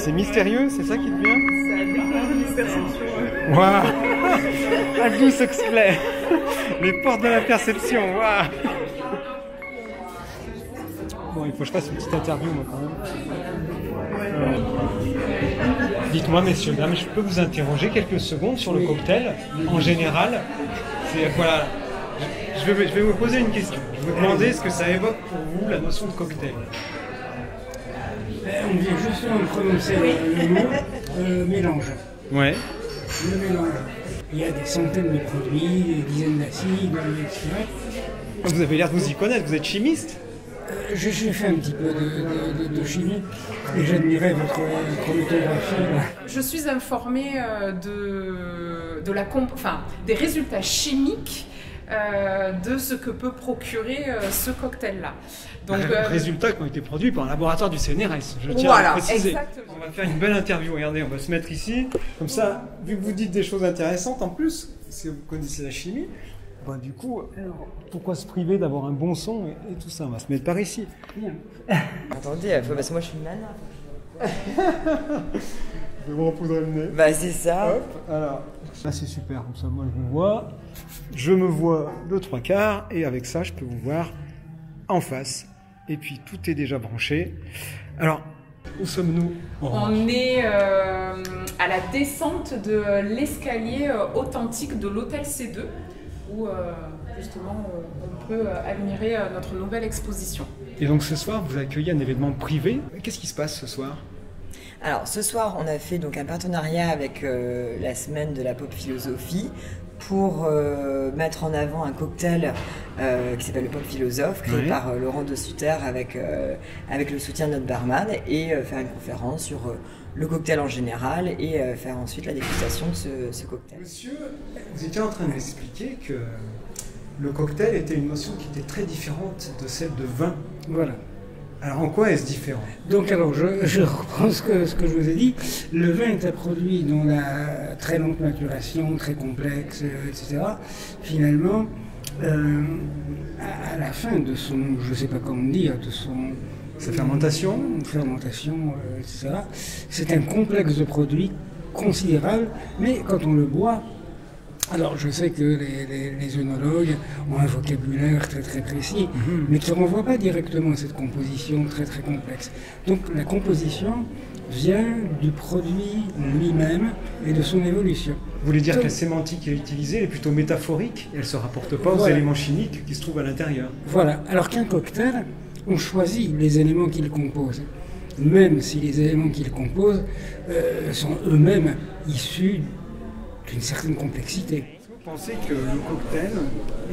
C'est mystérieux, c'est ça qui te vient? Ça déclenche une perception. Waouh. Un goût s'exclait. Les portes de la perception, waouh. Bon, il faut que je fasse une petite interview, moi, quand même. Dites-moi, messieurs, dames, je peux vous interroger quelques secondes sur le cocktail, en général. Voilà, je vais vous poser une question. Je vais vous demander ce que ça évoque pour vous, la notion de cocktail. On vient justement de prononcer le mot mélange. Ouais. Le mélange. Il y a des centaines de produits, des dizaines d'acides, etc. Vous avez l'air de vous y connaître, vous êtes chimiste? J'ai fait un petit peu de chimie et j'admirais votre chromatographie. Je suis informée des résultats chimiques de ce que peut procurer ce cocktail-là. Donc, résultats qui ont été produits par un laboratoire du CNRS, je tiens à le préciser. Exactement. On va faire une belle interview, regardez, on va se mettre ici, comme ça, vu que vous dites des choses intéressantes en plus, parce que vous connaissez la chimie, bah, du coup, pourquoi se priver d'avoir un bon son et tout ça? On va se mettre par ici. Attendez, parce que moi je suis une nana. Je vais vous repoudrer le nez. Bah c'est ça. Hop, alors, là c'est super, comme ça moi je vous vois, je me vois de 3/4 et avec ça je peux vous voir en face. Et puis tout est déjà branché. Alors, où sommes-nous? On est à la descente de l'escalier authentique de l'hôtel C2 où justement on peut admirer notre nouvelle exposition. Et donc ce soir vous accueillez un événement privé. Qu'est-ce qui se passe ce soir? Alors ce soir on a fait donc un partenariat avec la semaine de la pop philosophie pour mettre en avant un cocktail qui s'appelle le Pop Philosophe, créé par Laurent de Sutter avec le soutien de notre barman, et faire une conférence sur le cocktail en général et faire ensuite la dégustation de ce cocktail. Monsieur, vous étiez en train de m'expliquer que le cocktail était une notion qui était très différente de celle de vin. Voilà. Alors en quoi est-ce différent? Donc alors je reprends ce que je vous ai dit. Le vin est un produit dont la très longue maturation, très complexe, etc. Finalement, à la fin de son, je ne sais pas comment dire, de sa fermentation, etc. C'est un complexe de produits considérable, mais quand on le boit, alors je sais que les œnologues ont un vocabulaire très très précis, mais qui ne renvoie pas directement à cette composition très très complexe. Donc la composition vient du produit lui-même et de son évolution. Vous voulez dire que la sémantique qui est utilisée est plutôt métaphorique, et elle ne se rapporte pas aux éléments chimiques qui se trouvent à l'intérieur. Voilà, alors qu'un cocktail, on choisit les éléments qui le composent, même si les éléments qui le composent sont eux-mêmes issus d'une certaine complexité. Est-ce que vous pensez que le cocktail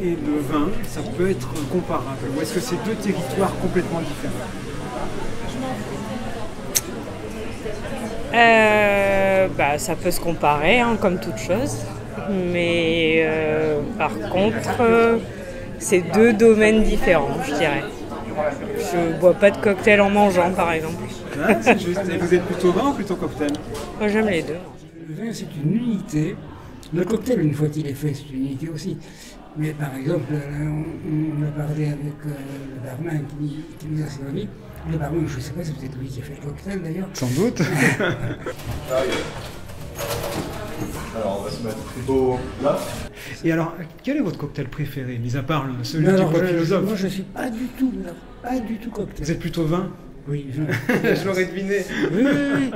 et le vin, ça peut être comparable? Ou est-ce que c'est deux territoires complètement différents? Ça peut se comparer, hein, comme toute chose. Mais par contre, c'est deux domaines différents, je dirais. Je bois pas de cocktail en mangeant, par exemple. Ouais, c'est juste. Et vous êtes plutôt vin ou plutôt cocktail? Moi, j'aime les deux. Le vin, c'est une unité. Le cocktail, une fois qu'il est fait, c'est une unité aussi. Mais par exemple, on a parlé avec le barman qui nous a servi. Le barman, je ne sais pas, c'est peut-être lui qui a fait le cocktail d'ailleurs. Sans doute. Alors, on va se mettre plutôt là. Et alors, quel est votre cocktail préféré, mis à part celui du Pop Philosophe? Moi, je ne suis pas du tout cocktail. Vous êtes plutôt vin? Oui, vin. Je l'aurais deviné. Oui.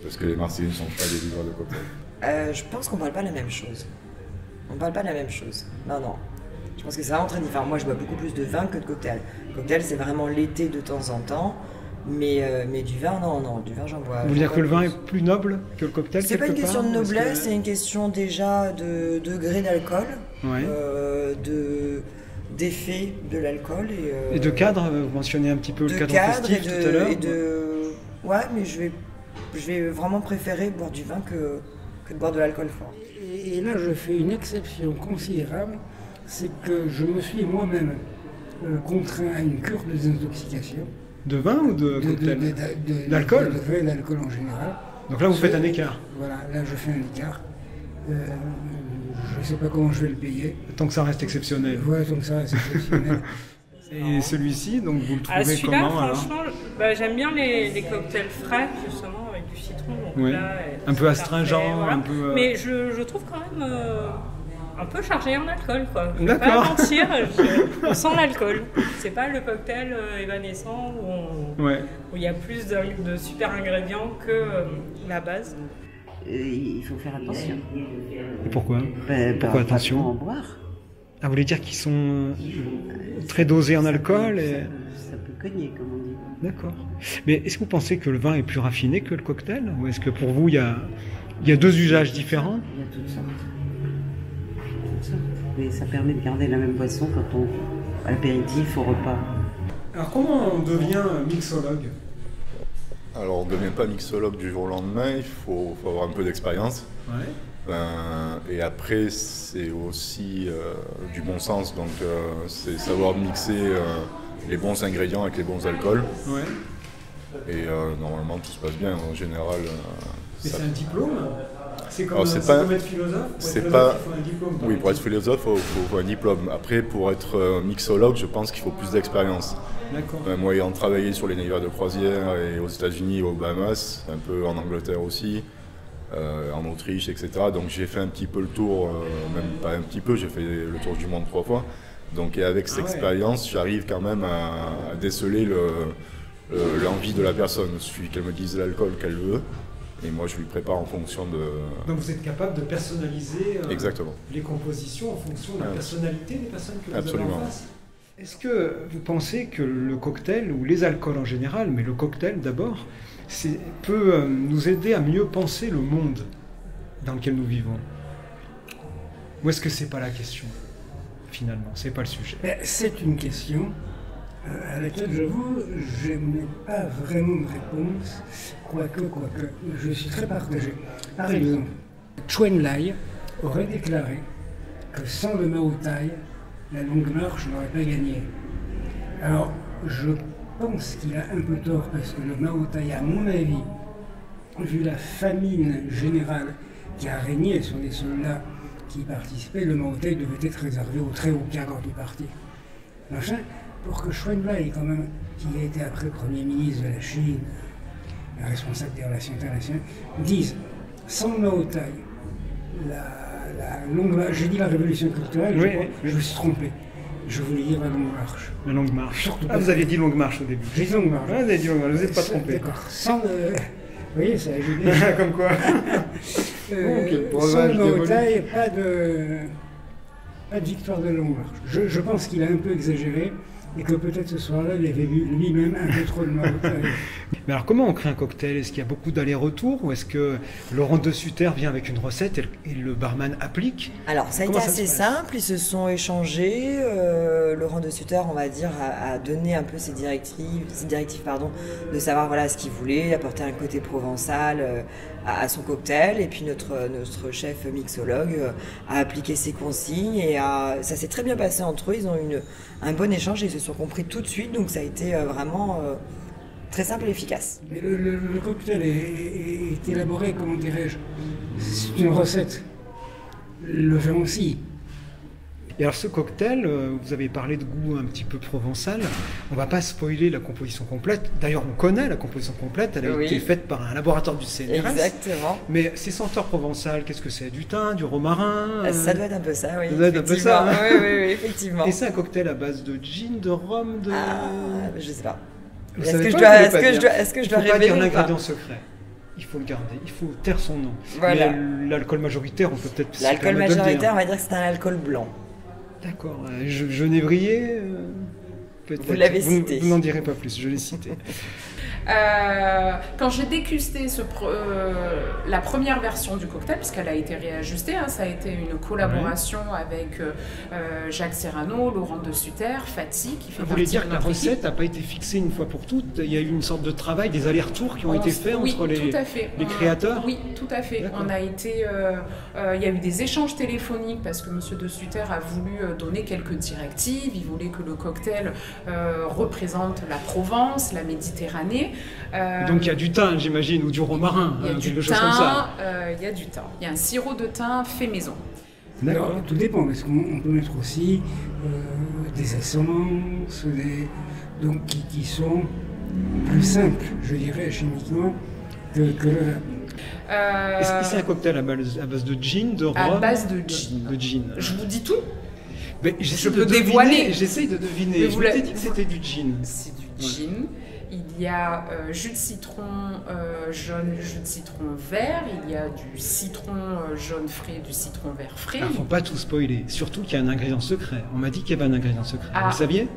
Parce que les Marseillais ne sont pas des viveurs de cocktail. Je pense qu'on parle pas de la même chose. On parle pas de la même chose. Non. Je pense que c'est vraiment très différent. Moi, je bois beaucoup plus de vin que de cocktail. Le cocktail, c'est vraiment l'été de temps en temps. Mais du vin, non, du vin, j'en bois. Vous voulez dire que le vin est plus noble que le cocktail? C'est pas une question de noblesse, c'est une question déjà de degré d'alcool, d'effet de l'alcool. Et de cadre, vous mentionnez un petit peu le cadre festif tout à l'heure. Ouais, mais je vais vraiment préférer boire du vin que de boire de l'alcool fort. Et là, je fais une exception considérable, c'est que je me suis moi-même contraint à une cure de désintoxication. De vin ou de cocktail? D'alcool? De vin et d'alcool en général. Donc là, vous faites un écart? Voilà, là, je fais un écart. Je ne sais pas comment je vais le payer. Tant que ça reste exceptionnel. Ouais, tant que ça reste exceptionnel. Et celui-ci, donc vous le trouvez Celui-là, comment alors? franchement, j'aime bien les cocktails frais, justement, avec du citron. Donc Ouais. là, Un peu c'est astringent, parfait, voilà. un peu. Mais je trouve quand même un peu chargé en alcool, quoi. Je vais D'accord. pas mentir, on sent l'alcool. C'est pas le cocktail évanescent Ouais. où il y a plus de super ingrédients que la base. Il faut faire attention. Et pourquoi Pourquoi attention en boire. Ah, vous voulez dire qu'ils sont très dosés en alcool et... Ça peut cogner, comme on dit. D'accord. Mais est-ce que vous pensez que le vin est plus raffiné que le cocktail? Ou est-ce que pour vous, il y a deux usages différents? Il y a toutes sortes. Mais ça permet de garder la même boisson quand on à l'apéritif, au repas. Alors comment on devient mixologue? Alors, on ne devient pas mixologue du jour au lendemain, il faut avoir un peu d'expérience. Ouais. Et après, c'est aussi du bon sens, donc c'est savoir mixer les bons ingrédients avec les bons alcools. Ouais. Et normalement, tout se passe bien. En général, Mais c'est un diplôme? C'est comme, Alors, c'est pas- comme être philosophe? Pour c'est être pas- philosophe, il faut un diplôme. oui, pour être philosophe, il faut un diplôme. Après, pour être mixologue, je pense qu'il faut plus d'expérience. D'accord. Moi, ayant travaillé sur les navires de croisière et aux États-Unis, aux Bahamas, un peu en Angleterre aussi, en Autriche, etc. Donc j'ai fait un petit peu le tour, même pas un petit peu, j'ai fait le tour du monde 3 fois. Donc et avec cette Ah ouais. expérience, j'arrive quand même à déceler l'envie de la personne. Il suffit qu'elle me dise l'alcool qu'elle veut, et moi je lui prépare en fonction de... Donc vous êtes capable de personnaliser Exactement. les compositions en fonction de la Ouais. personnalité des personnes que vous Absolument. avez en face. Est-ce que vous pensez que le cocktail, ou les alcools en général, mais le cocktail d'abord, peut nous aider à mieux penser le monde dans lequel nous vivons? Ou est-ce que c'est pas la question, finalement? C'est pas le sujet. Ben, c'est une question à laquelle, j'avoue, je n'ai pas vraiment de réponse, quoique, je suis très partagé. Par exemple, Chuen Lai aurait déclaré que sans le Mao Tai, la longue marche n'aurait pas gagné. Alors, je pense qu'il a un peu tort, parce que le Mao Tai, à mon avis, vu la famine générale qui a régné sur les soldats qui y participaient, le Mao Tai devait être réservé aux très hauts cadres du parti. Machin, pour que Chuen Lai, quand même, qui a été après Premier ministre de la Chine, responsable des relations internationales, dise, sans le Mao Tai, la longue marche, j'ai dit la révolution culturelle, Oui, je me suis trompé. Je voulais dire la longue marche. La longue marche. Surtout Ah, pas. vous aviez dit longue marche au début. J'ai dit longue marche. Ah, vous avez dit longue marche, vous n'êtes pas trompé. D'accord. Sans le... Vous voyez, ça a ajouté. Comme quoi. quel Sans breuvage le Mao diabolique. Tai, pas de victoire de longue marche. Je pense qu'il a un peu exagéré et que peut-être ce soir-là, il avait vu lui-même un peu trop de Mao Tai. Mais alors comment on crée un cocktail? Est-ce qu'il y a beaucoup d'allers-retours ou est-ce que Laurent de Sutter vient avec une recette et le barman applique? Alors, ça a été Comment ça assez se passe simple, ils se sont échangés. Laurent de Sutter, on va dire, a donné un peu ses directives de savoir voilà, ce qu'il voulait, apporter un côté provençal à son cocktail. Et puis notre chef mixologue a appliqué ses consignes et ça s'est très bien passé entre eux. Ils ont eu un bon échange et ils se sont compris tout de suite. Donc ça a été vraiment très simple et efficace. Mais le cocktail est élaboré, comment dirais-je, c'est une recette. Le vin aussi. Et alors ce cocktail, vous avez parlé de goût un petit peu provençal, on va pas spoiler la composition complète, d'ailleurs on connaît la composition complète, elle a Oui. été faite par un laboratoire du CNRS. Exactement. Mais ces senteurs provençales, qu'est-ce que c'est? Du thym, du romarin? Ça doit être un peu ça, oui. Ça doit être un peu ça, hein. Oui, effectivement. Et c'est un cocktail à base de gin, de rhum, de... Je sais pas. Vous Est-ce savez que pas, je dois, vous voulez est-ce pas que je dire. dois, est-ce que je dois Il faut pas révéler dire ou pas l'ingrédient secret. Il faut le garder, il faut taire son nom. Voilà. Mais l'alcool majoritaire, on peut peut-être... se L'alcool permettre de le dire. majoritaire, on va dire que c'est un alcool blanc. D'accord. Genévrier, peut-être. Vous l'avez cité. Vous n'en direz pas plus, je l'ai cité. Quand j'ai dégusté la première version du cocktail, puisqu'elle a été réajustée, hein, ça a été une collaboration avec Jacques Serrano, Laurent de Sutter, Fatih, qui fait Vous voulez partie dire de que la notre équipe. recette n'a pas été fixée une fois pour toutes? Il y a eu une sorte de travail, des allers-retours qui ont été faits Oui, entre tout à fait. les créateurs? Oui, tout à fait. D'accord. On a été, il y a eu des échanges téléphoniques parce que M. de Sutter a voulu donner quelques directives. Il voulait que le cocktail représente la Provence, la Méditerranée. Donc il y a du thym, j'imagine, ou du romarin, Il y a quelque du chose comme ça. thym, il y a du thym. Il y a un sirop de thym fait maison. D'accord. Alors, tout dépend, parce qu'on peut mettre aussi des essences, donc qui sont plus simples, je dirais, chimiquement, que le vin. Est-ce que c'est un cocktail à base de gin, de rhum? À base de gin. De gin. Je vous dis tout. Mais Je peux dévoiler. J'essaye de deviner. Mais Je vous t'ai l'avez- dit que c'était du gin. C'est du gin. Il y a jus de citron jaune, jus de citron vert. Il y a du citron jaune frais, du citron vert frais. Alors, faut pas tout spoiler. Surtout qu'il y a un ingrédient secret. On m'a dit qu'il y avait un ingrédient secret. Ah. Vous le saviez?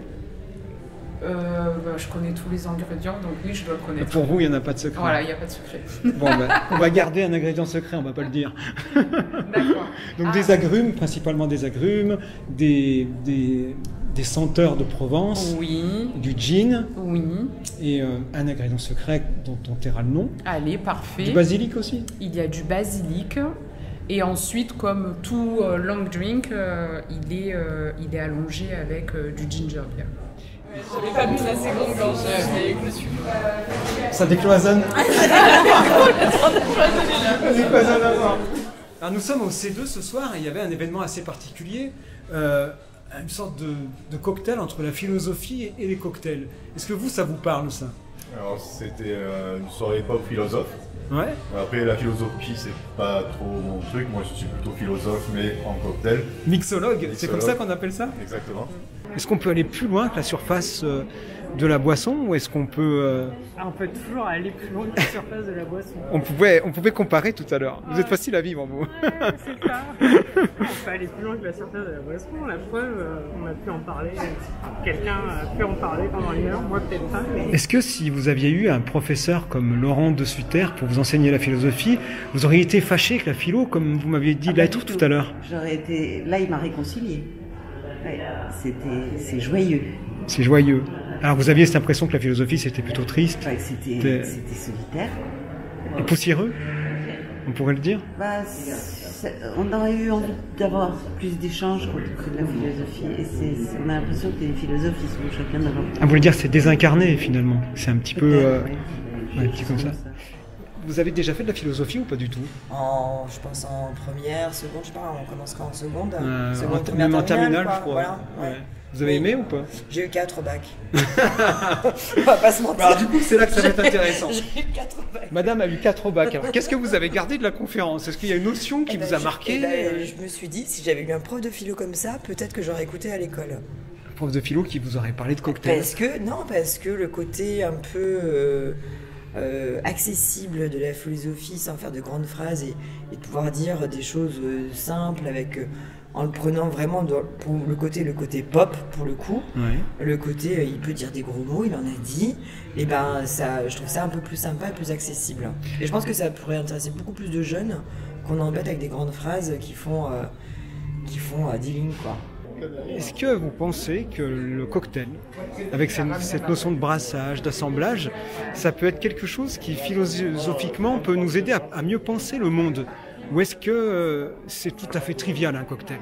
Je connais tous les ingrédients, donc oui, je dois le connaître. Pour vous, il n'y en a pas de secret. Voilà, il n'y a pas de secret. Bon, on va garder un ingrédient secret, on va pas le dire. D'accord. Donc des agrumes, principalement des agrumes, des senteurs de Provence, Oui, du gin oui. et un ingrédient secret dont on taira le nom. Allez, parfait. Du basilic aussi. Il y a du basilic. Et ensuite, comme tout long drink, il est allongé avec du ginger beer. Je n'avais pas bu la seconde quand je suis... Ça décloisonne. Ça décloisonne à mort. Alors nous sommes au C2 ce soir et il y avait un événement assez particulier, une sorte de cocktail entre la philosophie et les cocktails. Est-ce que ça vous parle ça? Alors c'était une soirée pop philosophe. Ouais. Après la philosophie c'est pas trop mon truc, moi je suis plutôt philosophe mais en cocktail. Mixologue, c'est comme ça qu'on appelle ça? Exactement. Est-ce qu'on peut aller plus loin que la surface de la boisson ou est-ce qu'on peut... On peut toujours aller plus loin que la surface de la boisson. On pouvait comparer tout à l'heure. Vous êtes facile à vivre, vous. C'est ça. On peut aller plus loin que la surface de la boisson. La preuve, on a pu en parler. Quelqu'un a pu en parler pendant une heure, moi peut-être pas. Mais... Est-ce que si vous aviez eu un professeur comme Laurent de Sutter pour vous enseigner la philosophie, vous auriez été fâché avec la philo, comme vous m'aviez dit tout à l'heure? J'aurais été... Là, il m'a réconcilié. Ouais, c'est joyeux. C'est joyeux. Alors vous aviez cette impression que la philosophie c'était plutôt triste, Ouais, c'était solitaire. et poussiéreux, on pourrait le dire? Bah, on aurait eu envie d'avoir plus d'échanges que de la philosophie. Et on a l'impression que les philosophes, ils sont chacun dans leur... Ah, vous voulez dire c'est désincarné finalement? C'est un petit peu... Peut-être, ouais, un petit comme ça. Vous avez déjà fait de la philosophie ou pas du tout? Je pense en première, seconde, je sais pas, on commence quand en seconde? Seconde, Même en terminale, quoi, je crois. Voilà, ouais. Ouais. Vous avez aimé ou pas? J'ai eu 4 bacs. On va pas se mentir. Alors du coup, c'est là que ça va être intéressant. J'ai eu 4 bacs. Madame a eu 4 bacs. Alors, qu'est-ce que vous avez gardé de la conférence? Est-ce qu'il y a une notion qui vous a marqué? Je me suis dit, si j'avais eu un prof de philo comme ça, peut-être que j'aurais écouté à l'école. Un prof de philo qui vous aurait parlé de cocktail? Parce que le côté un peu accessible de la philosophie, sans faire de grandes phrases et de pouvoir dire des choses simples avec... en le prenant vraiment pour le côté pop pour le coup, Ouais. le côté il peut dire des gros mots, il en a dit, et ben ça, je trouve ça un peu plus sympa et plus accessible. Et je pense que ça pourrait intéresser beaucoup plus de jeunes qu'on embête avec des grandes phrases qui font 10 lignes quoi. Est-ce que vous pensez que le cocktail, avec cette notion de brassage, d'assemblage, ça peut être quelque chose qui philosophiquement peut nous aider à mieux penser le monde? Ou est-ce que c'est tout à fait trivial un cocktail?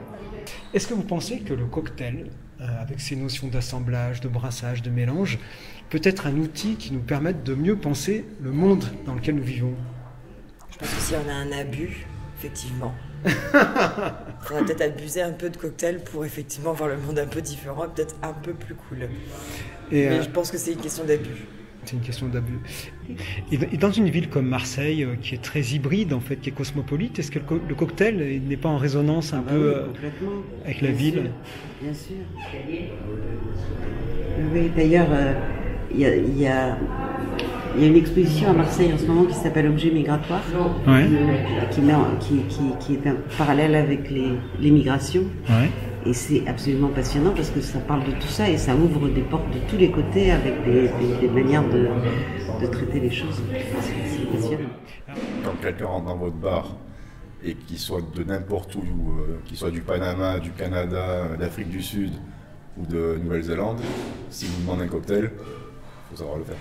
Est-ce que vous pensez que le cocktail, avec ses notions d'assemblage, de brassage, de mélange, peut être un outil qui nous permette de mieux penser le monde dans lequel nous vivons? Je pense que si on a un abus, effectivement. Il faudrait peut-être abuser un peu de cocktail pour effectivement voir le monde un peu différent, peut-être un peu plus cool. Mais je pense que c'est une question d'abus. C'est une question d'abus. Et dans une ville comme Marseille, qui est très hybride, en fait, qui est cosmopolite, est-ce que le cocktail n'est pas en résonance un peu avec la ville? Bien sûr. Oui, d'ailleurs, il y a une exposition à Marseille en ce moment qui s'appelle Objets migratoires, Ouais. qui est un parallèle avec les migrations. Ouais. Et c'est absolument passionnant parce que ça parle de tout ça et ça ouvre des portes de tous les côtés avec des manières de traiter les choses. C'est passionnant. Quand quelqu'un rentre dans votre bar et qu'il soit de n'importe où, qu'il soit du Panama, du Canada, d'Afrique du Sud ou de Nouvelle-Zélande, si vous demandez un cocktail, il faut savoir le faire.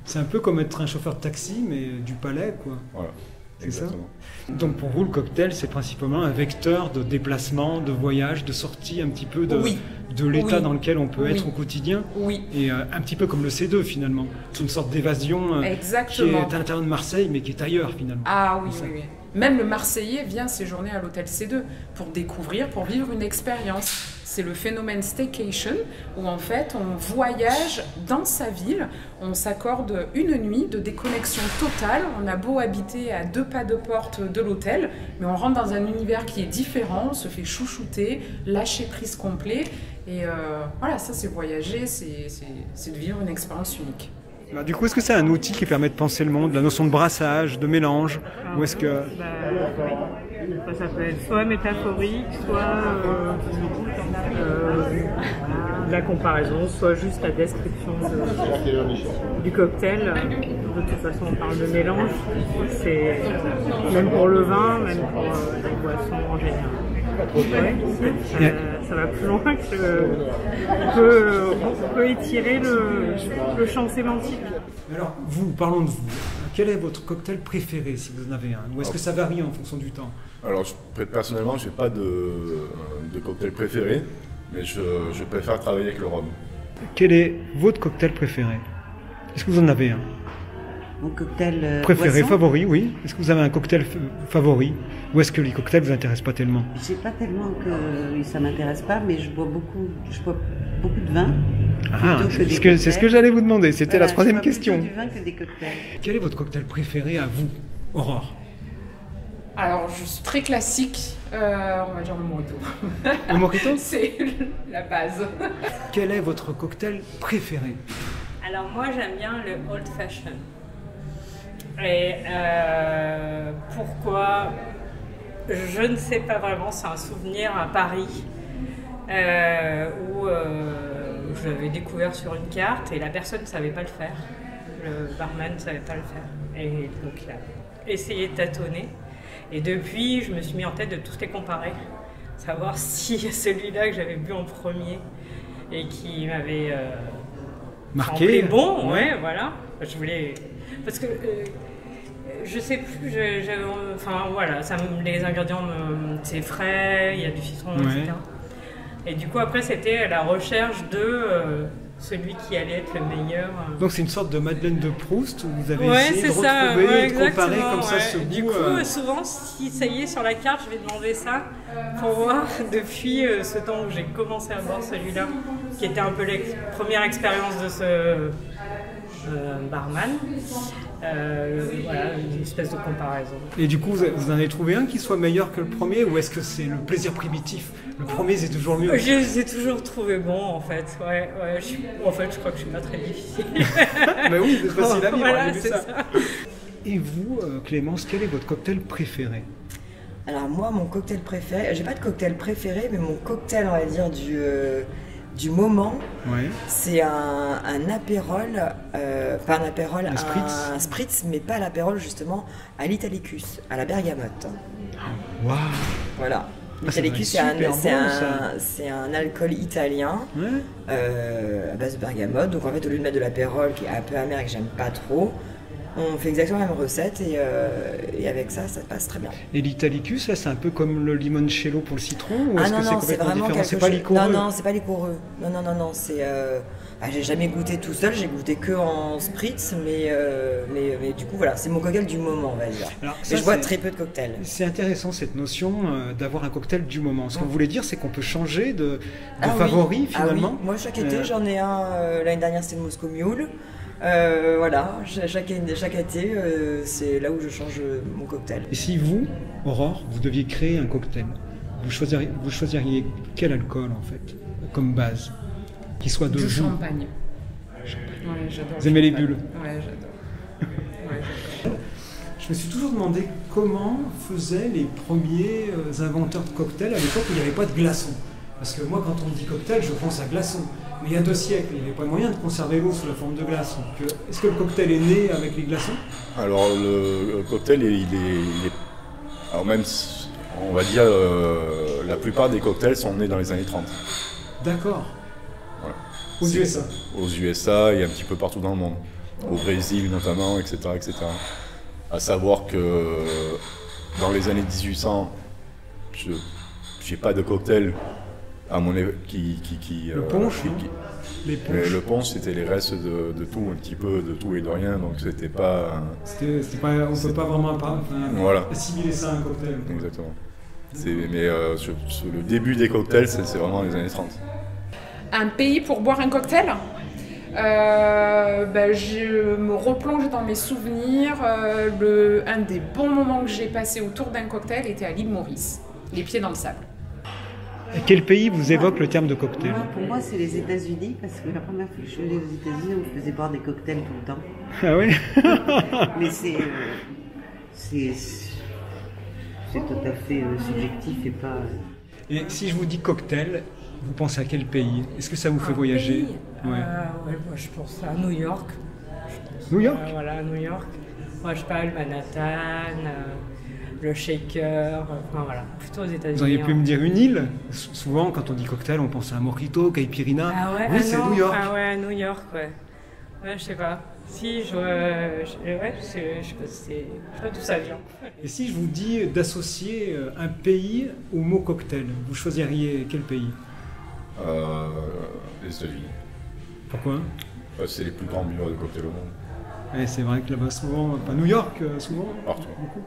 C'est un peu comme être un chauffeur de taxi, mais du palais, quoi. Voilà. C'est ça? Exactement. Donc pour vous, le cocktail, c'est principalement un vecteur de déplacement, de voyage, de sortie un petit peu de l'état Oui. dans lequel on peut Oui. être au quotidien. Oui. Et un petit peu comme le C2 finalement. C'est une sorte d'évasion qui est Exactement. à l'intérieur de Marseille, mais qui est ailleurs finalement. Ah oui, C'est ça. oui, oui. Même le Marseillais vient séjourner à l'hôtel C2 pour découvrir, pour vivre une expérience. c'est le phénomène staycation, où en fait on voyage dans sa ville, on s'accorde une nuit de déconnexion totale, on a beau habiter à 2 pas de porte de l'hôtel, mais on rentre dans un univers qui est différent, on se fait chouchouter, lâcher prise complet, et voilà, ça c'est voyager, c'est de vivre une expérience unique. Bah, du coup, est-ce que c'est un outil qui permet de penser le monde, la notion de brassage, de mélange, ou est-ce que... Oui. Ça peut être soit métaphorique, soit la comparaison, soit juste la description du cocktail. De toute façon, on parle de mélange. C'est même pour le vin, même pour les boissons en général. Ouais, ça va plus loin que on peut étirer le champ sémantique. Alors, parlons de vous. Quel est votre cocktail préféré, si vous en avez un? Ou est-ce que ça varie en fonction du temps? Alors, personnellement, je n'ai pas de cocktail préféré, mais je préfère travailler avec le rhum. Quel est votre cocktail préféré? Est-ce que vous en avez un? Mon cocktail préféré, boisson. Favori, oui. Est-ce que vous avez un cocktail favori? Ou est-ce que les cocktails vous intéressent pas tellement? J'ai pas tellement que ça m'intéresse pas, mais je bois beaucoup de vin. Ah, c'est ce que j'allais vous demander, c'était la troisième question. Du vin que des cocktails. Quel est votre cocktail préféré à vous, Aurore? Alors, je suis très classique, on va dire le mojito. Le mojito? C'est la base. Quel est votre cocktail préféré? Alors moi j'aime bien le old fashion. Et pourquoi? Je ne sais pas vraiment, c'est un souvenir à Paris où je l'avais découvert sur une carte et la personne ne savait pas le faire. Le barman ne savait pas le faire. Et donc il a essayé de tâtonner. Et depuis, je me suis mis en tête de tous les comparer. Savoir si celui-là que j'avais bu en premier et qui m'avait marqué. Bon, ouais, voilà. Je voulais... Parce que... je sais plus, enfin voilà, les ingrédients, c'est frais, il y a du citron, ouais. etc. Et du coup, après, c'était la recherche de celui qui allait être le meilleur. Donc, c'est une sorte de Madeleine de Proust où vous avez ouais, essayé de retrouver et de comparer comme ça ce goût. Du coup, souvent, si ça y est, sur la carte, je vais demander ça pour voir depuis ce temps où j'ai commencé à boire celui-là, qui était un peu la première expérience de ce barman. Voilà, une espèce de comparaison. Et du coup, vous en avez trouvé un qui soit meilleur que le premier, ou est-ce que c'est le plaisir primitif? Le premier, c'est toujours mieux. Je les ai toujours trouvés bons, en fait. Ouais, en fait, je crois que je suis pas très difficile. Mais oui, c'est facile à vivre, voilà, c'est ça. Et vous, Clémence, quel est votre cocktail préféré? Alors moi, mon cocktail préféré, j'ai pas de cocktail préféré, mais mon cocktail, on va dire, du moment, ouais. C'est un apérol, pas un apérol, un spritz, mais pas l'apérol justement, à l'Italicus, à la bergamote. Waouh. Voilà. L'Italicus, c'est un alcool italien, ouais. À base de bergamote. Donc en fait, au lieu de mettre de l'apérol qui est un peu amer et que j'aime pas trop, on fait exactement la même recette et avec ça, ça passe très bien. Et l'Italicus, là, c'est un peu comme le limoncello pour le citron, ou est-ce que c'est complètement différent? C'est pas liquoreux? Non, c'est pas liquoreux. Non, c'est... j'ai jamais goûté tout seul, j'ai goûté que en spritz, mais du coup, voilà, c'est mon cocktail du moment, on va dire. Alors, ça, je bois très peu de cocktails. C'est intéressant, cette notion d'avoir un cocktail du moment. Ce qu'on voulait dire, c'est qu'on peut changer de favori, finalement. Oui. Moi, chaque été, j'en ai un. L'année dernière, c'était le Moscow Mule. Voilà, chaque été, c'est là où je change mon cocktail. Et si vous, Aurore, vous deviez créer un cocktail, vous choisiriez quel alcool, en fait, comme base, qui soit de du vous? Champagne. Ouais, j'adore. Vous aimez les bulles? Ouais, j'adore. Je me suis toujours demandé comment faisaient les premiers inventeurs de cocktails à l'époque où il n'y avait pas de glaçons. Parce que moi, quand on me dit cocktail, je pense à glaçons. Mais il y a 2 siècles, il n'y avait pas moyen de conserver l'eau sous la forme de glace. Est-ce que le cocktail est né avec les glaçons? Alors, le cocktail, il est... Alors même, on va dire, la plupart des cocktails sont nés dans les années 30. D'accord. Voilà. Aux USA. Aux USA et un petit peu partout dans le monde. Au Brésil notamment, etc. À savoir que dans les années 1800, je n'ai pas de cocktail à mon le punch, le punch, c'était les restes de tout, un petit peu de tout et de rien, donc c'était pas... on ne peut pas vraiment assimiler ça à un cocktail. Exactement. Mais sur le début des cocktails, c'est vraiment les années 30. Un pays pour boire un cocktail? Je me replonge dans mes souvenirs. Un des bons moments que j'ai passé autour d'un cocktail était à l'île Maurice, les pieds dans le sable. Et quel pays vous évoque le terme de cocktail? Pour moi, c'est les États-Unis, parce que la première fois que je suis allée aux États-Unis, on me faisait boire des cocktails tout le temps. Ah oui. Mais c'est tout à fait subjectif et pas... Et si je vous dis cocktail, vous pensez à quel pays? Est-ce que ça vous fait voyager? Moi, je pense à New York. New York? Voilà, New York. Moi, je parle Manhattan, le Shaker, voilà, plutôt aux États-Unis. Vous auriez pu me dire une île? Souvent, quand on dit cocktail, on pense à Mojito, Caipirinha. Ah ouais, oui, c'est New York. Ah ouais, New York, ouais. Ouais, je sais pas. Si, je sais pas d'où ça vient. Et si je vous dis d'associer un pays au mot cocktail, vous choisiriez quel pays? Les États-Unis. Pourquoi? C'est les plus grands buveurs de cocktails au monde. Ouais, c'est vrai que là-bas, souvent, enfin, New York, souvent. Partout. Beaucoup.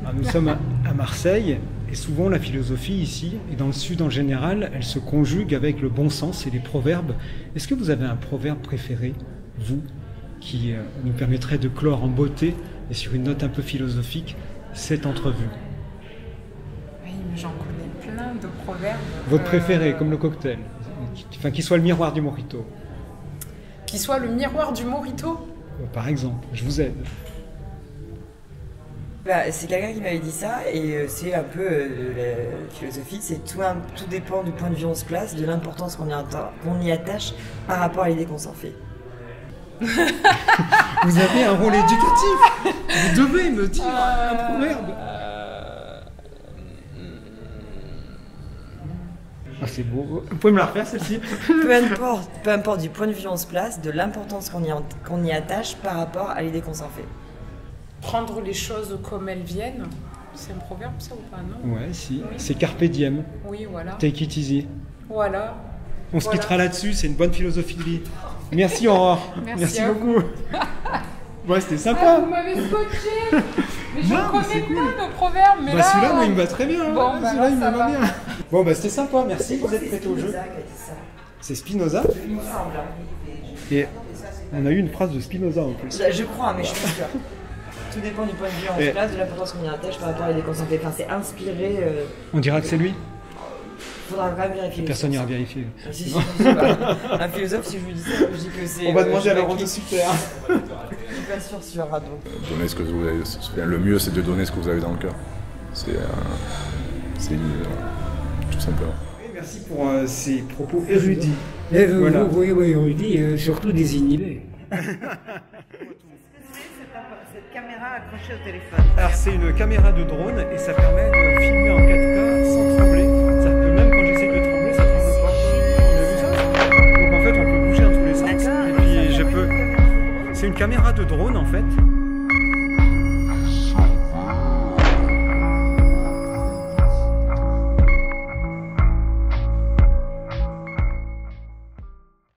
Alors, nous sommes à Marseille, et souvent la philosophie ici, et dans le sud en général, elle se conjugue avec le bon sens et les proverbes. Est-ce que vous avez un proverbe préféré, vous, qui nous permettrait de clore en beauté et sur une note un peu philosophique cette entrevue? Oui, mais j'en connais plein de proverbes. Votre préféré, comme le cocktail, enfin, qui soit le miroir du mojito. Qui soit le miroir du mojito? Par exemple, je vous aide. C'est quelqu'un qui m'avait dit ça, et c'est un peu la philosophie, c'est tout dépend du point de vue où on se place, de l'importance qu'on y attache par rapport à l'idée qu'on s'en fait. Vous avez un rôle éducatif. Vous devez me dire un proverbe. Ah, c'est beau. Vous pouvez me la refaire celle-ci? Peu importe du point de vue où on se place, de l'importance qu'on y attache par rapport à l'idée qu'on s'en fait. Prendre les choses comme elles viennent, c'est un proverbe ça ou pas, non? Ouais, si. Oui. C'est carpe diem. Oui, voilà. Take it easy. Voilà. On se quittera là-dessus, c'est une bonne philosophie de vie. Merci Aurore. Merci beaucoup. Ouais, c'était sympa. Ah, vous m'avez scotché. Mais je connais plein de proverbes, mais là... Celui-là, moi, il me va très bien. Bon, celui-là, il me ça va bien. Bon, c'était sympa, merci. Vous êtes prêts au jeu. C'est Spinoza. Il me semble. Et on a eu une phrase de Spinoza en plus. Je crois, mais je suis pas sûre. Tout dépend du point de vue où on se place, de l'importance qu'on y attache par rapport à l'idée qu'on s'en fait. Enfin, c'est inspiré... On dira que c'est lui? Faudra quand même vérifier. Personne n'ira vérifier. Si, un philosophe, si je vous dis ça, je dis que c'est... On va demander à Laurent de Super. Je suis pas sûre sur radio. Donnez ce que vous avez. Le mieux, c'est de donner ce que vous avez dans le cœur. C'est tout simplement. Merci pour ces propos érudits. Voilà. Oui, érudits, surtout désinhibés. Cette caméra accrochée au téléphone. Alors c'est une caméra de drone et ça permet de filmer en 4K sans trembler. C'est-à-dire que même quand j'essaie de trembler, ça tremble pas. On a vu ça? Donc en fait on peut bouger dans tous les sens. Et puis je peux... C'est une caméra de drone en fait.